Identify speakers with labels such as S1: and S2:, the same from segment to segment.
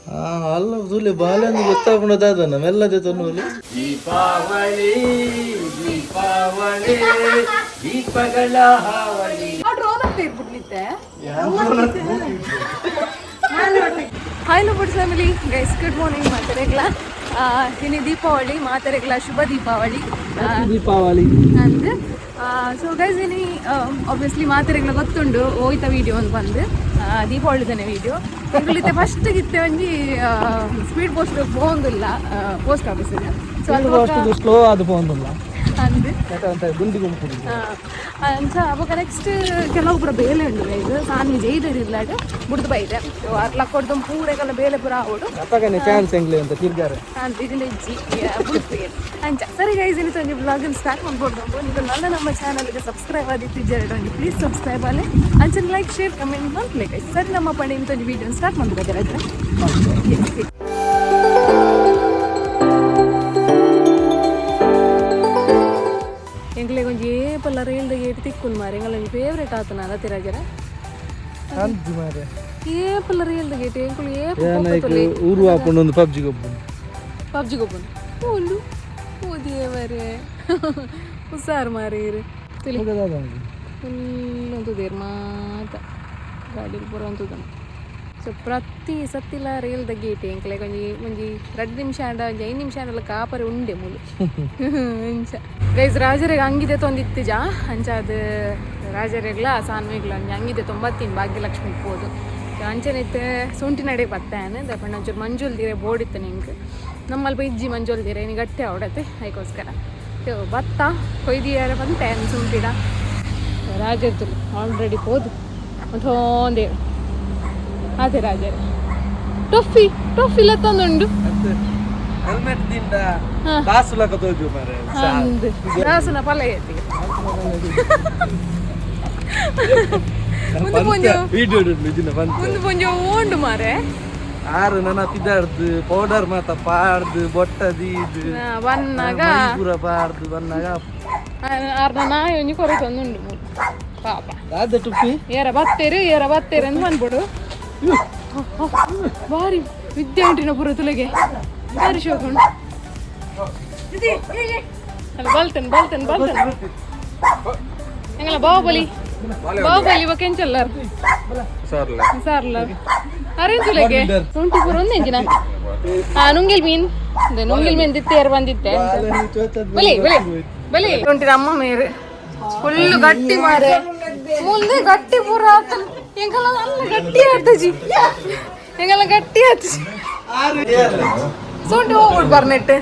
S1: ಅಲ್ಲ ತುಲೆ ಬಾಲ್ಯನ ಗೊತ್ತಾಗ್ಬಿಡೋದಾದ ಮೆಲ್ಲದೆ ತೊನ್ನೋಲಿ.
S2: ದೀಪಾವಳಿ ದೀಪಾವಳಿ ದೀಪಗಳ ಹಾವಳಿ.
S3: Hi bud family guys, good morning. ಮಾತಾರೆಗ್ಲ ಇನ್ನು ದೀಪಾವಳಿ ಮಾತಾರೆಗ್ಲ ಶುಭ ದೀಪಾವಳಿ ಅಂದ್. ಸೊ ಗೈಸ್ ಇನಿ ಆಬ್ವಿಯಸ್ಲಿ ಮಾತಾರೆಗ್ಲ ಗೊತ್ತುಂಡು ಹೋಯ್ತ ವೀಡಿಯೋ ಒಂದು ಬಂದು ದೀಪಾವಳಿದನೆ ವೀಡಿಯೋ ಎಂಗ್ಲಿತ್ತೆ ಫಸ್ಟ್ ಗಿತ್ತೆ ಒಂಜಿ ಸ್ಪೀಡ್ ಪೋಸ್ಟ್ ಪೋಂದಿಲ್ಲ ಪೋಸ್ಟ್ ಆಫೀಸಿಗೆ. ಸೊ
S1: ಅಷ್ಟು ಸ್ಲೋ ಅದು ಪೋಂದಿಲ್ಲ
S3: ಅಂದ್
S1: ಅಂಚ
S3: ಅವಾಗ ನೆಕ್ಸ್ಟ್ ಕೆಲವೊಬ್ಬರ ಬೇಲೆ ಉಂಡು ಗೈಸ್ ಸಾನ್ ಜೈದರ್ ಇಲ್ಲಾಡು ಬುಡ್ದು ಬೈದೆ ಅರ್ಲ ಕೊಡ್ದು ಪೂರೆಗೆಲ್ಲ ಬೇಲೆ ಪುರ ಆವೋಡು
S1: ಚಾನ್ಸ್ ಹೆಂಗ್ಲಿ ಅಂತ ತಿರ್ಗಾರೆ
S3: ಅಂತ ಇದನ್ನ ಇಜ್ಜಿ ಬುಡ್ತಿಗೆ ಅಂಚ. ಸರಿ ಗೈಸ್ ಇನ್ನು ಒಂಜಿ ಬ್ಲಾಗಿನ ಸ್ಟಾರ್ಟ್ ಮಾಡ್ಬೋದು. ನೀವು ನನ್ನ ನಮ್ಮ ಚಾನಲ್ಗೆ subscribe ಆದಿತ್ತಿದ್ದಾರೆ please subscribe Aale ಅಂಚನ like share comment ಮಾಡ್ಲಿ ಗೈಸ್. ಸರಿ ನಮ್ಮ ಪಣಿ ಇಂತ ಒಂದು ವಿಡಿಯೋ ಸ್ಟಾರ್ಟ್ ಮಾಡ್ಬೇಕಾದ್ರೆ ಎಂಗ್ಲೆ ಒಂಜಿ ಏಪಲ್ಲ ರೈಲ್ದ ಗೇಟ್ ತಿಕ್ಕುನ್ ಮಾರೆ ಎಂಗಲ ಫೇವ್ರೇಟ್ ಆತನ ಅದ ರಾಜರ ಏಪಲ್ಲ ರೈಲ್ದ ಗೇಟ್ ಎಂಕುಲು ಏಪಲ್ಲ
S1: ಊರು ಹಾಕೊಂಡು ಒಂದು ಪಬ್ಜಿ
S3: ಗೊಬ್ಬನ ಒಂದು ಓದಿಯವರೇ ಹುಷಾರು ಮಾರೀರಿ ಫುಲ್ಲಂತುದೇರು ಮಾತ ಗಾಡಿ ಪೂರ ಅಂತುದನು. ಸೊ ಪ್ರತಿ ಸತ್ತಿಲ್ಲ ರೈಲ್ದ ಗೇಟ್ ಎಂಕ್ಲೆ ಒಂಜಿ 2 ನಿಮಿಷ ಅಂಡ 5 ನಿಮಿಷ ಅಂಡಲ್ಲ ಕಾಪರೆ ಉಂಡೆ ಮೂಲು ಅಂಚ. ಗೈಸ್ ರಾಜರಿಗೆ ಅಂಗಿದೆ ತೊಂದಿತ್ತಿಜ ಅಂಚ ಅದು ರಾಜರೆಗ್ಲ ಸಾನ್ವೆಗ್ಲ ಅಂಗಿದೆ 90 ಭಾಗ್ಯಲಕ್ಷ್ಮಿ ಹೋದು ಅಂಚನೈತೆ ಸೊಂಟಿ ನಡೆ ಬತ್ತಾನೆ ದಪ್ಪಣ್ಣ ಒಂಚೂರು ಮಂಜುಲ್ದಿರೆ ಬೋಡಿತ್ತು ನಿಂಗೆ ನಮ್ಮಲ್ಲಿ ಇಜ್ಜಿ ಮಂಜುಲ್ದಿರೆ ನೀ ಗಟ್ಟೆ ಅವಡತ್ತೆ ಅದಕ್ಕೋಸ್ಕರ ಭತ್ತ ಕೊಯ್ದಿಯಾರ ಬಂತೆ ಸುಂಟಿಡ ರಾಜರ್ದು ಆಲ್ರೆಡಿ ಹೋದು ಮತ್ತು ಒಂದೇಳು ಅದೇ ರಾಜರೇ ಟೊಫಿಲ್ಲ ತಂದುಂಡು ದಾಸುನ ಪಲ ಐತಿ ಮುಂದೆ ಪೊಂಜ ಓಂಡು ಮಾರೆ
S1: ಆರು ನನ್ನ ಪಿದಾರ್ದು ಪೌಡರ್ ಮಾತ ಪಾಡ್ದು ಬೊಟ್ಟದಿ
S3: ಬನ್ನಾಗ
S1: ಪೂರ ಪಾಡ್ದು ಬನ್ನಾಗ
S3: ಆರ್ನ ನಾಯಿ ಒಂಜಿ ಕೊರೆ ತಂದುಂಡು ಪಾಪ
S1: ಅದ ಟುಪ್ಪಿ
S3: ಏರ ಬತ್ತೇರು ಅಂತ ಬಂದ್ಬಿಡು. ಭಾರಿ ವಿದ್ಯೆ ಉಂಟಿನ ಪುರ ತುಲೆಗೆ ಭಾರಿ ಶೋಕುಂಡು ಅಲ್ಲ ಬಲ್ತನ್ ಎಂಗಲ ಬಾಹುಬಲಿ ಇವ ಕೆಂಚಲ್ಲರ್ ಸಾರ್ಲ ಅರೇನ್ ತುಲೆಗೆ ಸೊಂಟಿ ಪುರ ಒಂದು ಎಂಜಿನ ನುಂಗಿಲ್ ಮೀನ್ ತಿತ್ತೇರು ಬಂದಿತ್ತೆ ಬಲಿ ಉಂಟಿನ ಅಮ್ಮ ಮೇರು ಫುಲ್ಲು ಗಟ್ಟಿ ಮಾರೆ ಮುಂದೆ ಗಟ್ಟಿ ಪೂರ ಎಂಗಲ നല്ല ಗಟ್ಟಿ ಆತಜಿ ಎಂಗಲ ಗಟ್ಟಿ ಆತಜಿ ಸೊಂಟಿ ಹೋಗ್ಬಿಟ್ಟು ಬರ್ನೆಟ್ಟು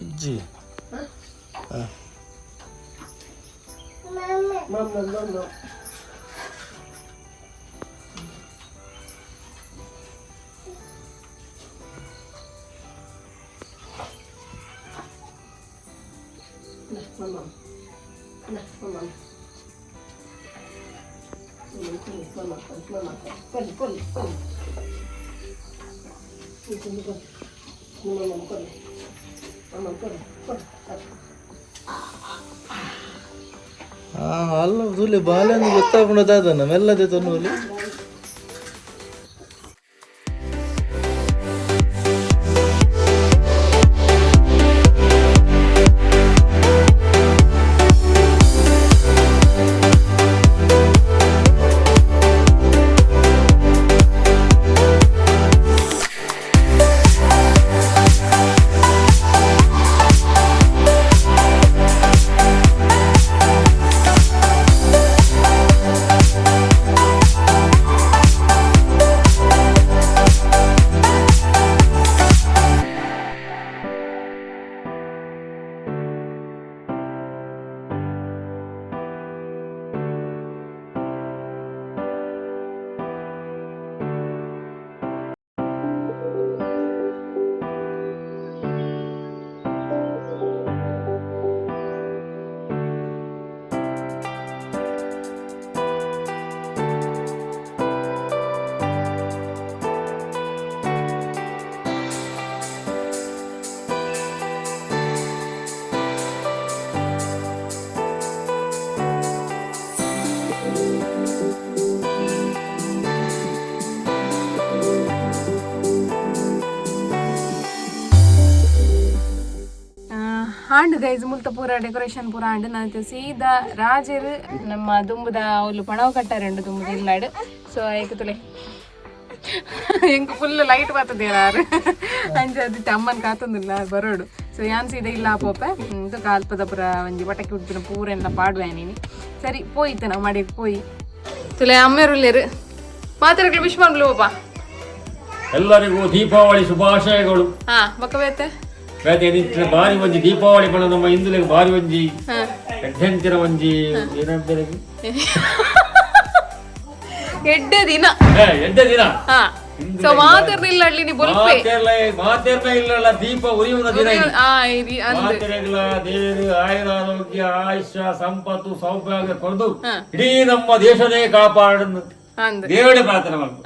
S1: ಇಜ್ಜಿ ಅಲ್ಲ ತುಲೆ ಬಾಲ್ಯನ ಗೊತ್ತಾಗ್ಬಿಡೋದನ್ನ ಮೆಲ್ಲದೆ ತೊನ್ನೋಲಿ
S3: ಆಂಡ್ ಗೈಸ್ ಮುಲ್ತ ಪೂರ ಡೆಕೋರೇಷನ್ ಪೂರ ಆಂಡ್ ನಾನು ಸೀದಾ ರಾಜರು ನಮ್ಮ ದುಂಬುದ ಅವಳು ಪಣವ ಕಟ್ಟಾರೆ ದುಂಬುದ ಇಲ್ಲಾಡು ಸೊ ಆಯ್ತು ತುಲೆ ಎಂಕ್ ಫುಲ್ ಲೈಟ್ ಬರ್ತದೆ ಯಾರು ಅಂಚೆ ಅಮ್ಮನ ಕಾತೊಂದಿಲ್ಲ ಬರೋಡು ಸೊ ಯಾನ್ ಸೀದಾ ಇಲ್ಲ ಪೋಪೆ ಇದು ಕಾಲ್ಪದ ಪುರ ಒಂಜಿ ಪಟಕಿ ಉಡ್ಪಿನ ಪೂರ ಎಲ್ಲ ಪಾಡುವೆ ನೀನು ಸರಿ ಪೋಯ್ತು ನಾವು ಮಾಡಿ ಪೋಯಿ ತುಲೆ ಅಮ್ಮೇರುಳ್ಳೇರು ಮಾತಾಡಕ್ಕೆ ವಿಶ್ ಮಾಡ್ಲು ಪಾಪ
S2: ಎಲ್ಲರಿಗೂ ದೀಪಾವಳಿ ಶುಭಾಶಯಗಳು.
S3: ಹಾ ಬಕ್ಕಬೇತೆ
S2: ಬಾರಿ ಒಂಜಿ ದೀಪಾವಳಿ ಬಣ್ಣ ನಮ್ಮ ಹಿಂದುಲಿಗೆ ಬಾರಿ ಒಂಜಿ ಎಡ್ಡೆಂತಿನ ಒಂಜಿ ಏನಂತಾರೆ
S3: ಎಡ್ಡೆ ದಿನ
S2: ಎಡ್ಡೆ ದಿನ
S3: ಸೊ ಮಾತಿರ್ಲಿಲ್ಲ ಅಲ್ಲಿ ನೀ ಬೊಲ್ಪೆ
S2: ಮಾತಿರ್ಲ ಇಲ್ಲ ದೀಪ ಉರಿಯುವ ದಿನ ಮಾತಿರಗಳ ದೇವರು ಆಯುರ ಆರೋಗ್ಯ ಆಯುಷ್ಯ ಸಂಪತ್ತು ಸೌಭಾಗ್ಯ ಕೊಡ್ದು ಇಡೀ ನಮ್ಮ ದೇಶದೇ ಕಾಪಾಡ ದೇವಡೆ ಪ್ರಾರ್ಥನೆ ಮಾಡು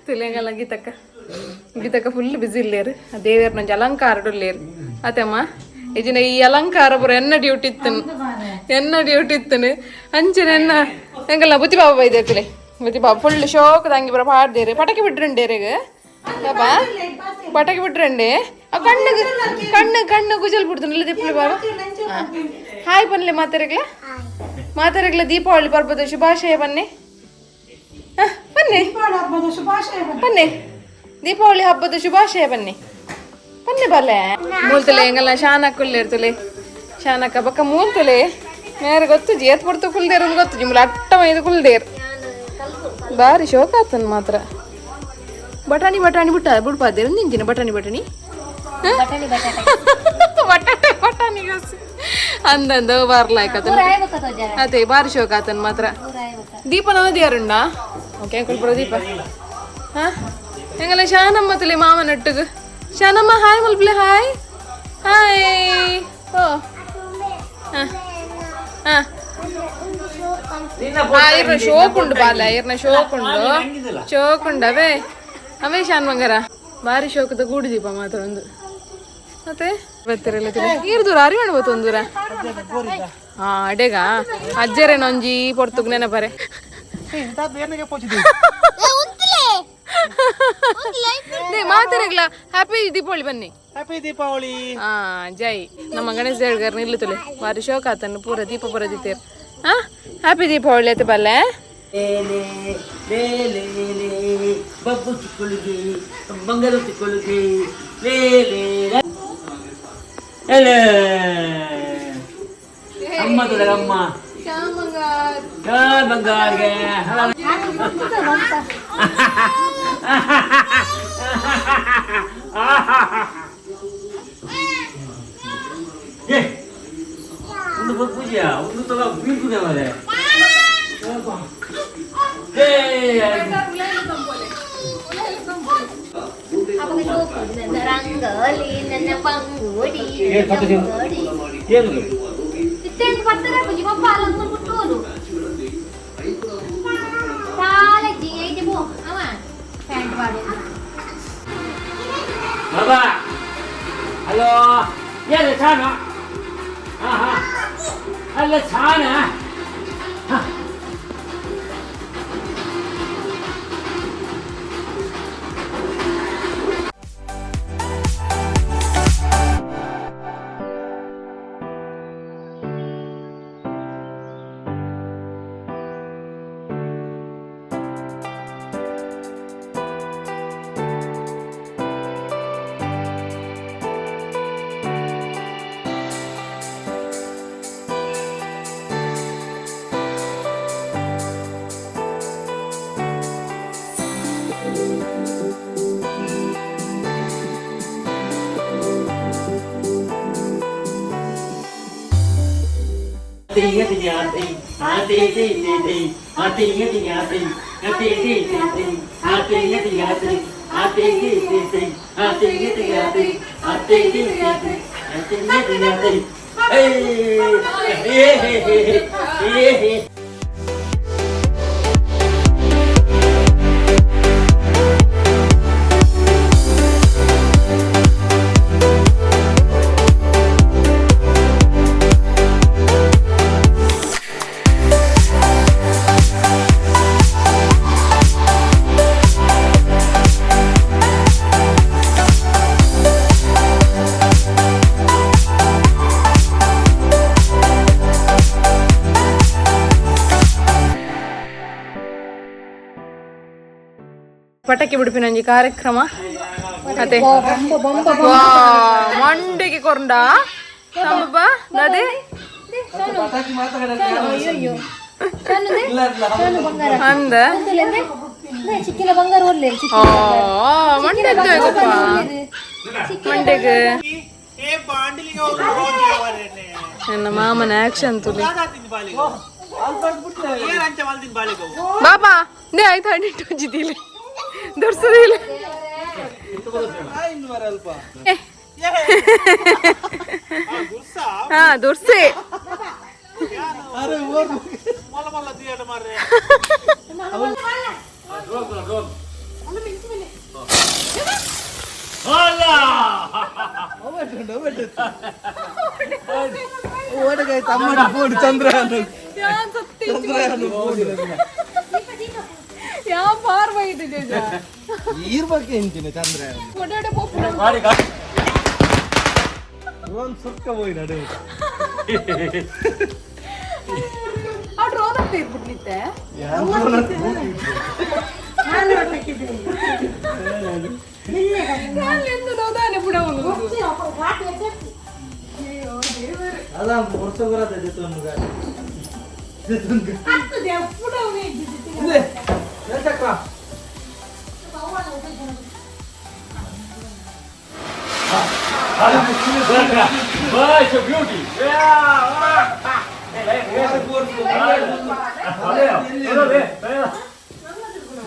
S3: ತುಲೆಂಗಲ್ಲ ಗೀತಕ್ಕ ಫುಲ್ ಬಿಸಿ ಇಲ್ಲೇರು ದೇವರ ನಂಜಿ ಅಲಂಕಾರ ಇಲ್ಲೇರು ಅತ್ತಮ್ಮ ಇಜಿನ ಈ ಅಲಂಕಾರ ಪುರ ಎನ್ನ ಡ್ಯೂಟಿ ಇತ್ತನು ಅಂಚಿನ ಎನ್ನ ಎಂಗಲ್ಲ ಬುತ್ತಿ ಬಾಬಾ ಬೈದೇರ್ತಿಲೆ ಬುತ್ತಿ ಬಾಬಾ ಫುಲ್ ಶೋಕ್ ತಂಗಿ ಪುರ ಪಾಡ್ದೇರು ಪಟಕಿ ಬಿಟ್ರಂಡೇರಿಗೆ ಯಾಪ ಪಟಕಿ ಬಿಟ್ರಂಡೆ ಆ ಕಣ್ಣು ಗುಜಲ್ ಬಿಡ್ತಾನೆ ಇಲ್ಲ ದಿಪ್ಪಲಿ ಬಾಬಾ ಹಾಯ್ ಬನ್ಲೆ ಮಾತಾರಗ್ಲ ದೀಪಾವಳಿ ಪರ್ಬದ ಶುಭಾಶಯ ಬನ್ನಿ ಬನ್ನಿ ದೀಪಾವಳಿ ಹಬ್ಬದ ಶುಭಾಶಯ ಬನ್ನಿ ಬಲ್ಲೆ ಮೂಲ್ತಲೆ ಹೆಂಗಲ್ಲ ಶಾನಕ್ಕುಲ್ಲೆ ಇರ್ತಲೆ ಶಾನಕ್ಕ ಬಕ್ಕ ಮೂಲ್ತಲೆ ಮೇರೆ ಗೊತ್ತು ಜೇತ್ ಪಡ್ತು ಕುಲ್ದೇರ್ ಅಂತ ಗೊತ್ತು ಜಿಮ್ಲ ಅಟ್ಟ ಮೈದು ಕುಲ್ದೇರ್ ಬಾರಿ ಶೋಕ ಆತನ್ ಮಾತ್ರ ಬಟಾಣಿ ಬಿಡ್ಪಾದೇರು ನಿಂಜಿನ ಬಟಾಣಿ ಅಂದಂದು ಬರ್ಲಾಯ್ಕತನ್ ಅದೇ ಬಾರಿ ಶೋಕ ಆತನ್ ಮಾತ್ರ ದೀಪ ನನ್ನದು ಯಾರುಂಡ ಓಕೆ ಕುಲ್ಪುರ ದೀಪ ಹಾ ಹೆಂಗಲ್ಲ ಶಾನಮ್ಮ ತಲೆ ಮಾಮ ನಟ್ಟುಗು ಶಾನಮ್ಮ ಹಾಯ್ ಮಲ್ಪ್ಲೆ ಹಾಯ್ ಓ ಇರ್ನ ಶೋಕುಂಡು ಬಾಲ ಇರ್ನ ಶೋಕುಂಡು ಅವೇ ಶಾನ್ ಮಂಗರ ಬಾರಿ ಶೋಕದ ಗೂಡು ದೀಪ ಮಾತ್ರ ಒಂದು ಮತ್ತೆ ಬರ್ತಿರಲ್ಲ ಈರ್ದೂರ ಅರಿವಣ ಬತ್ತು ಒಂದೂರ ಹಾ ಅಡೆಗ ಅಜ್ಜರೇನೊಂಜಿ ಪೊರ್ತುಗ್ ನೆನಪರೆ ಮಾತಾಡಗ್ಲ ಹ್ಯಾಪಿ ದೀಪಾವಳಿ ಬನ್ನಿ
S1: ಹ್ಯಾಪಿ ದೀಪಾವಳಿ
S3: ಹಾ ಜೈ ನಮ್ಮ ಗಣೇಶ ದೇವ್ರ ನಿಲ್ಲುತ್ತಲೆ ಬಾರಿ ಶೋಕ ಆತನು ಪೂರ ದೀಪ ಪೂರ ದಿತ್ತೇರ್ ಹಾ ಹ್ಯಾಪಿ ದೀಪಾವಳಿ ಆಯ್ತು ಬಲ್ಲೆ
S2: ಬಬ್ಬು ಚಿಕ್ಕುಳಿಗೆ ಬಂಗಾರ ಚಿಕ್ಕುಳಿಗೆ ಅಮ್ಮ ತುಳಗಮ್ಮ ಬಂಗಾರ್ಗೆ ಒಂದು ಬಪ್ಪುಜಿಯ ಒಂದು ತಗ ಬೀಳ್ತದೆ ಮರೆ ಹಲೋ ಏನು ಚಾನ ಅಲ್ಲ ಚಾ
S3: ಪಟಾಕಿ ಬಿಡುಪಿನ ಒಂಜಿ ಕಾರ್ಯಕ್ರಮ ಅದೇ ಮಂಡೆಗೆ ಕೊಂಡ ಸಂಬ ನದೆ ಅಂದ
S4: ಚಿಕ್ಕಿನ ಬಂಗಾರ ಒಳ್ಳೆ
S3: ಮಂಡೆಗೆ ಮಂಡೆಗೆ ನನ್ನ ಮಾಮನ ಆಕ್ಷನ್ ತುಲಿ ಬಾಬಾ ನೇ ಆಯ್ತು ಹಣ್ಣಿಟ್ಟು ಹೊಂಜಿದ್ದೀಲಿ ದೊರ್ಸದಿಲ್ಲ ಹಾ ದೊರ್ಸೆ ಯಾವ ಪಾರ್ ಬೈದಿದೆ
S1: ಇರ್ಬೇಕು ಎಂಚಿನ ಚಂದ್ರ ಡ್ರೋನ್ ಸುಕ್ಕ ಹೋಗಿ ನಡು
S3: ಆ ಡ್ರೋನ್ ಅಂತ ಇರ್ಬಿಡ್ಲಿತ್ತೆ
S1: ಅದ ವರ್ಷ ಬರತ್ತೆ ಚಕ್ರ
S2: It's a beauty.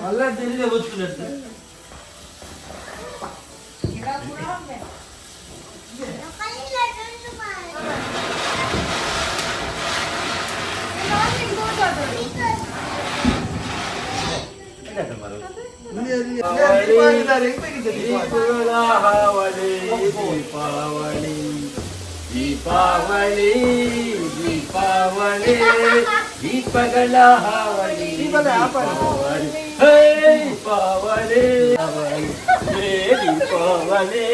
S1: ಅಲ್ಲ ದಿಲ್ಲಿ ಗೊತ್ತಿಲ್ಲ
S2: ದೀಪಾವಳಿ ದೀಪಾವಳಿ ದೀಪಗಳ ಹಾವಳಿ ದೀಪಾವಳಿ ಹೇ ದೀಪಾವಳಿ ಹೇ ದೀಪಾವಳಿ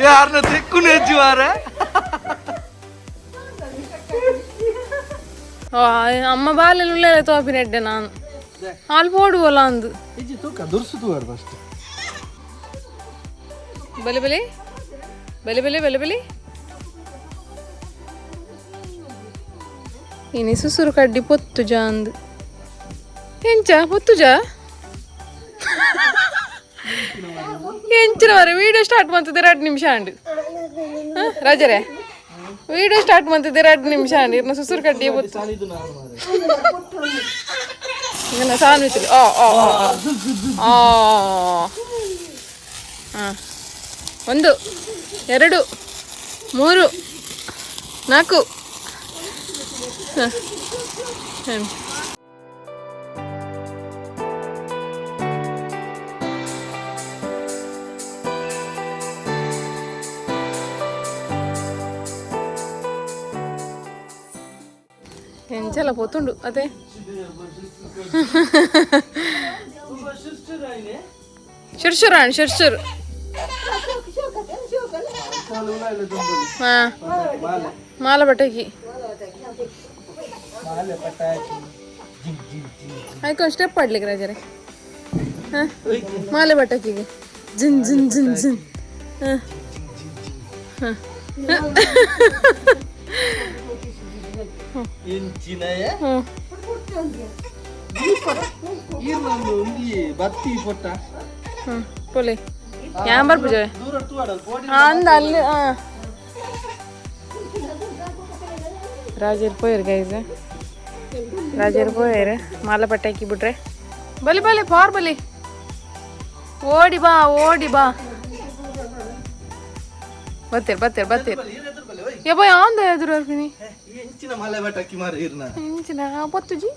S1: ಯಾರನ್ನ ತೆಕ್ಕು ನೆಜ್ಜುವಾರ
S3: ಅಮ್ಮ ಬಾಲೆಲ್ಲ ತೋಪಿನೆಡ್ಡೆ ನಾನು ಹಾಲು ಪೋಡುವಲ್ಲ ಅಂದು
S1: ತೂಕ ದುರ್ಸುತ್ತುವಾರ ಫಸ್ಟ್
S3: ಬಲೆ ಬಲೆ ಬಲೆ ಬಲೆ ಬಲೆ ಬಲೆ ಇನಿ ಸುಸುರು ಕಡ್ಡಿ ಪೊತ್ತುಜ ಅಂದು ಎಂಚ ಪೊತ್ತುಜ ಎಂಚಿನ ವರ ವಿಡಿಯೋ ಸ್ಟಾರ್ಟ್ ಮಾಡ್ತಿದ್ದೆ 2 ನಿಮಿಷ ಅಂಡು ರಾಜರೇ ವಿಡಿಯೋ ಸ್ಟಾರ್ಟ್ ಮಾಡ್ತಿದ್ದೆ 2 ನಿಮಿಷ ಅಂಡು ಇರ್ನ ಸುಸುರು ಕಡ್ಡಿ ಪೊತ್ತು ಇದನ್ನ ಸಾನ್ವಿತಿಲಿ ಹಾಂ 1 2 3 4 ಎಂಚೆಲ್ಲ ಪೋತುಂಡು ಅದೇ ಶುರ್ಶುರಾಣಿ ಶುರ್ಶುರು ಹಾ ಮಾಲ ಪಟಾಕಿ ಆಯ್ತು ಸ್ಟೆಪ್ ಆಡ್ಲಿಕ್ಕೆ ರಾಜರೇ ಹಾ ಮಾಲೆ ಪಟಾಕಿಗೆ ಜಿನ್ ಜಿನ್ ಜಿನ್ ಜಿನ್ ಹಾ
S1: ಈರ್ನೊಂದು ಒಂದಿ ಬತ್ತಿ ಪೊಟ್ಟ
S3: ಪೊಲೆ ഞാൻ ಬರ್ಪುಜೆ
S1: ದೂರ ತೂಡಲ್ ಪೋಡಿ
S3: ಅಂದ ಅಲ್ಲಿ ರಾಜರು ಪೋಯರು ಗೈಸ್ ರಾಜರು ಪೋಯರು ಮಾಲೆ ಪಟ್ಟೆ ಹಾಕಿ ಬಿಟ್ರೆ ಬಲಿ ಬಲಿ ಫಾರ್ ಬಲಿ ಓಡಿ ಬಾ ಬತ್ತೀರ್ ಯಪ್ಪ ಯಾಂದ ಎದುರು ಬರ್ತೀನಿ
S1: ಎಂಚಿನ ಮಲೆ ಬಟ್ಟಕ್ಕಿ ಮಾರಿ ಈರ್ನ
S3: ಇಂಚಿನ ಪತ್ತುಜಿ